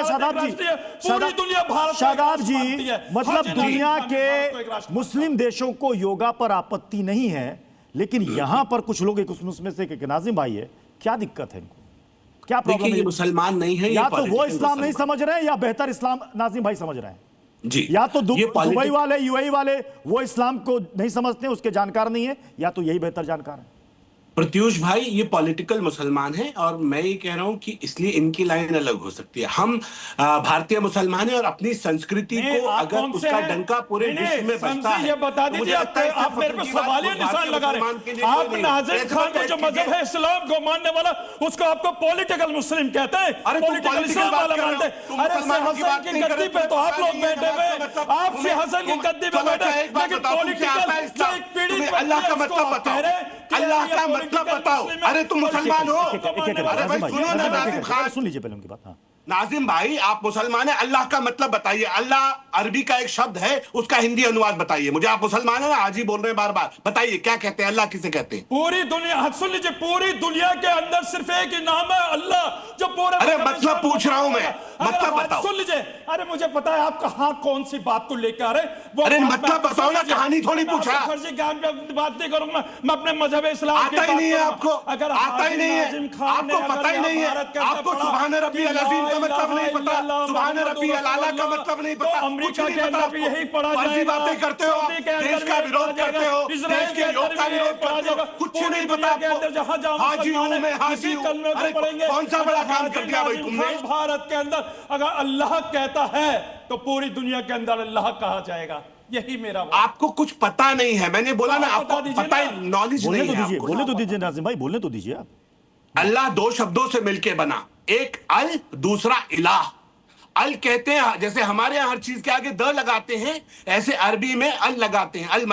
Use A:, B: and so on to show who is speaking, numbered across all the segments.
A: है शादाब जी,
B: पूरी दुनिया भारत
A: शादाब जी, मतलब दुनिया के मुस्लिम देशों को योगा पर आपत्ति नहीं है, लेकिन यहां पर कुछ लोग, एक उसमें से एक नाजिम भाई है, क्या दिक्कत है इनको, क्या प्रॉब्लम है?
C: मुसलमान नहीं है,
A: या तो वो इस्लाम नहीं समझ रहे हैं या बेहतर इस्लाम नाजिम भाई समझ रहे हैं
C: जी।
A: या तो दुबई वाले, यूएई वाले वो इस्लाम को नहीं समझते, उसके जानकार नहीं है, या तो यही बेहतर जानकार है।
C: प्रत्यूष भाई, ये पॉलिटिकल मुसलमान है और मैं ये कह रहा हूं कि इसलिए इनकी लाइन अलग हो सकती है। हम भारतीय मुसलमान हैं और अपनी संस्कृति को अगर उसका डंका पूरे विश्व में बजता है,
B: ये बता दीजिए, आप मेरे पे सवालिया निशान लगा रहे हैं। आप नाजिम खान का जो मजहब है इस्लाम को मानने वाला, उसको आपको पॉलिटिकल मुस्लिम कहते हैं, पॉलिटिकल इस्लाम वाला मानते हैं। अरे हसन की गद्दी पे तो आप लोग बैठे हुए, आप हसन की गद्दी पे बैठे, लेकिन पॉलिटिकल जो एक पीढ़ी
C: अल्लाह का मतलब बताओ, अल्लाह का मतलब बताओ। अरे तुम मुसलमान हो? अरे भाई सुनो ना नाजिम खान,
A: सुन लीजिए पहले उनकी बात। हाँ
C: नाजिम भाई, आप मुसलमान हैं, अल्लाह का मतलब बताइए। अल्लाह अरबी का एक शब्द है, उसका हिंदी अनुवाद बताइए मुझे। आप मुसलमान हैं ना, आज ही बोल रहे हैं बार बार, बताइए क्या कहते हैं, अल्लाह किसे कहते हैं?
B: पूरी दुनिया, सुन लीजिए, पूरी दुनिया के अंदर सिर्फ एक ही नाम है, अल्लाह, जो पूरे।
C: अरे मतलब पूछ रहा हूं मैं, मतलब बताओ।
B: सुन लीजिए, अरे मुझे पता है आप कहां कौन सी बात को लेकर आ रहे।
C: अरे मतलब बताओ ना, कहानी थोड़ी पूछा।
B: फर्जी ज्ञान पे बात नहीं करूंगा मैं, अपने मजहब इस्लाम
C: आता ही नहीं है आपको, आता ही नहीं है, आपको पता ही नहीं है, आपको सुभान रब्बी अल अज़ीम का मतलब नहीं पता, सुभान रब्बी अल आला का मतलब नहीं पता,
B: अमेरिका के अंदर भी यही पढ़ा जाएगा।
C: फर्जी बातें करते हो, देश का विरोध करते हो, देश के योग का विरोध करते हो, कुछ नहीं पता आपको। हाजी हूं मैं, हाजी हूं। अरे कौन सा बड़ा काम कर दिया भाई तुमने?
B: भारत के अंदर अगर अल्लाह कहता है तो पूरी दुनिया के अंदर अल्लाह कहा जाएगा, यही मेरा।
C: आपको कुछ पता नहीं है, मैंने बोला ना, आपको पता है, नॉलेज नहीं है।
A: बोलने तो दीजिए नाजिम भाई, बोलने तो दीजिए आप।
C: अल्लाह दो शब्दों से मिलके बना, एक अल, दूसरा इलाह। अल कहते हैं, जैसे हमारे यहां हर चीज के आगे द लगाते हैं, ऐसे अरबी में अल लगाते हैं। अल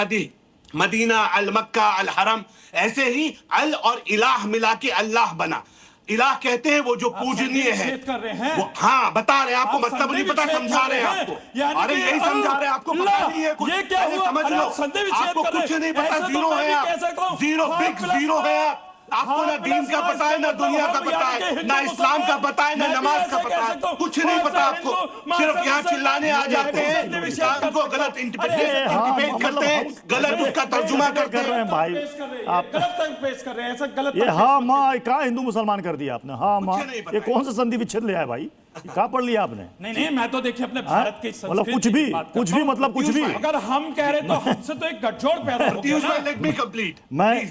C: मदीना, अल मक्का, अल हरम, ऐसे ही अल और इलाह मिला के अल्लाह बना। इलाह कहते हैं वो जो पूजनीय है,
B: कर रहे हैं।
C: वो, हाँ बता रहे हैं आपको, मतलब नहीं पता, समझा रहे हैं आपको। अरे यही समझा रहे हैं आपको, पता नहीं है कुछ।
B: ये क्या हुआ?
C: समझ लो, आपको कुछ नहीं पता, जीरो है आप, जीरो, बिग जीरो है आप। आपको ना दीन का पता है, ना दुनिया का पता है, ना इस्लाम का पता है, ना नमाज का पता है, कुछ नहीं पता आपको। सिर्फ यहाँ चिल्लाने आ जाते हैं, इस्लाम को गलत इंटरप्रेट करते हैं, गलत उसका तर्जुमा करते हैं।
A: भाई
B: आप गलत पेश कर रहे हैं, ऐसा गलत।
A: ये हाँ माँ कहाँ हिंदू मुसलमान कर दिया आपने? हाँ माँ, ये कौन सा संधि विच्छेद लिया है भाई? कहाँ पढ़ लिया आपने?
B: नहीं, मैं तो देखिए अपने भारत की
A: मतलब कुछ भी मतलब कुछ भी।
B: अगर हम कह रहे तो हमसे तो एक गठजोड़ पैदा हो गया।
C: Let me complete.
A: मैं